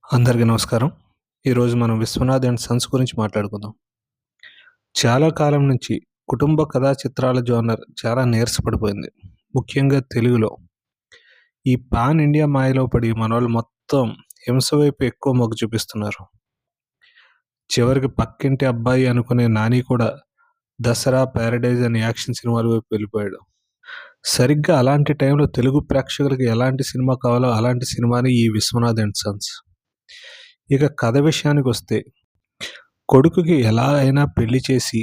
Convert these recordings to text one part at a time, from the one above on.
అందరికీ నమస్కారం. ఈరోజు మనం 'విశ్వనాథ్ అండ్ సన్స్' గురించి మాట్లాడుకుందాం. చాలా కాలం నుంచి కుటుంబ కథా చిత్రాల జోనర్ చాలా నీరసపడిపోయింది. ముఖ్యంగా తెలుగులో. ఈ పాన్ ఇండియా మాయలో పడి మనోళ్ళు మొత్తం హింస వైపు ఎక్కువ మొగ్గు చూపిస్తున్నారు. చివరికి పక్కింటి అబ్బాయి అనుకునే నాని కూడా 'దసరా', 'ప్యారడైజ్' అనే యాక్షన్ సినిమాల వైపు వెళ్ళిపోయాడు. సరిగ్గా అలాంటి టైంలో తెలుగు ప్రేక్షకులకి ఎలాంటి సినిమా కావాలో అలాంటి సినిమానే ఈ 'విశ్వనాథ్ అండ్ సన్స్'. ఇక కథ విషయానికొస్తే, కొడుకుకి ఎలా అయినా పెళ్లి చేసి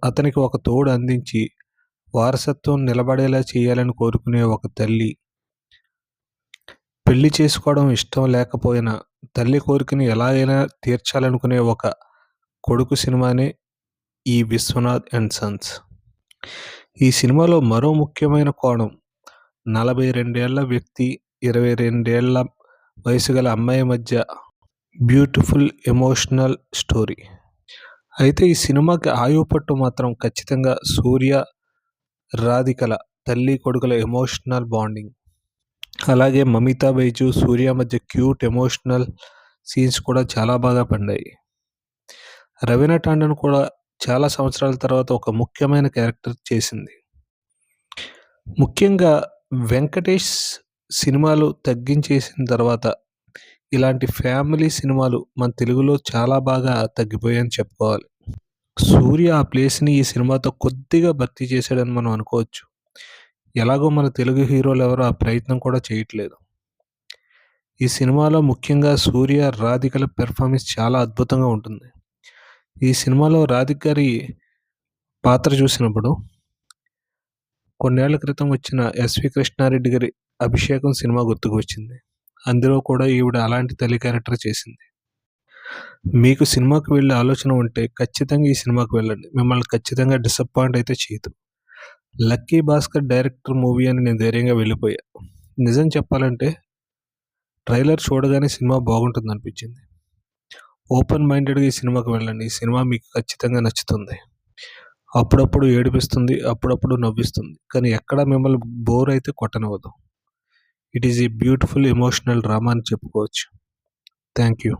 అతనికి ఒక తోడు అందించి వారసత్వం నిలబడేలా చేయాలని కోరుకునే ఒక తల్లి, పెళ్లి చేసుకోవడం ఇష్టం లేకపోయినా తల్లి కోరికని ఎలా అయినా తీర్చాలనుకునే ఒక కొడుకు సినిమానే ఈ 'విశ్వనాథ్ అండ్ సన్స్'. ఈ సినిమాలో మరో ముఖ్యమైన కోణం 42 ఏళ్ల వ్యక్తి, 22 ఏళ్ల వయసు గల అమ్మాయి మధ్య బ్యూటిఫుల్ ఎమోషనల్ స్టోరీ. అయితే ఈ సినిమాకి ఆయువుపట్టు మాత్రం ఖచ్చితంగా సూర్య, రాధికల తల్లి కొడుకుల ఎమోషనల్ బాండింగ్. అలాగే మమితా బైజు, సూర్య మధ్య క్యూట్ ఎమోషనల్ సీన్స్ కూడా చాలా బాగా పండాయి. రవీనా టాండన్ కూడా చాలా సంవత్సరాల తర్వాత ఒక ముఖ్యమైన క్యారెక్టర్ చేసింది. ముఖ్యంగా వెంకటేష్ సినిమాలు తగ్గించేసిన తర్వాత ఇలాంటి ఫ్యామిలీ సినిమాలు మన తెలుగులో చాలా బాగా తగ్గిపోయాయని చెప్పుకోవాలి. సూర్య ఆ ప్లేస్ని ఈ సినిమాతో కొద్దిగా భర్తీ చేశాడని మనం అనుకోవచ్చు. ఎలాగో మన తెలుగు హీరోలు ఎవరు ఆ ప్రయత్నం కూడా చేయట్లేదు. ఈ సినిమాలో ముఖ్యంగా సూర్య, రాధికల పెర్ఫార్మెన్స్ చాలా అద్భుతంగా ఉంటుంది. ఈ సినిమాలో రాధిక గారి పాత్ర చూసినప్పుడు కొన్నేళ్ల క్రితం వచ్చిన ఎస్వి కృష్ణారెడ్డి గారి 'అభిషేకం' సినిమా గుర్తుకు వచ్చింది. అందులో కూడా ఈవిడ అలాంటి తల్లి క్యారెక్టర్ చేసింది. మీకు సినిమాకి వెళ్ళే ఆలోచన ఉంటే ఖచ్చితంగా ఈ సినిమాకి వెళ్ళండి. మిమ్మల్ని ఖచ్చితంగా డిసప్పాయింట్ అయితే చేయదు. లక్కీ భాస్కర్ డైరెక్టర్ మూవీ అని నేను ధైర్యంగా వెళ్ళిపోయా. నిజం చెప్పాలంటే ట్రైలర్ చూడగానే సినిమా బాగుంటుంది అనిపించింది. ఓపెన్ మైండెడ్గా ఈ సినిమాకి వెళ్ళండి. ఈ సినిమా మీకు ఖచ్చితంగా నచ్చుతుంది. అప్పుడప్పుడు ఏడిపిస్తుంది, అప్పుడప్పుడు నవ్విస్తుంది, కానీ ఎక్కడా మిమ్మల్ని బోర్ అయితే కొట్టనివ్వదు. It is a beautiful emotional drama అని చెప్పుకోవచ్చు. Thank you.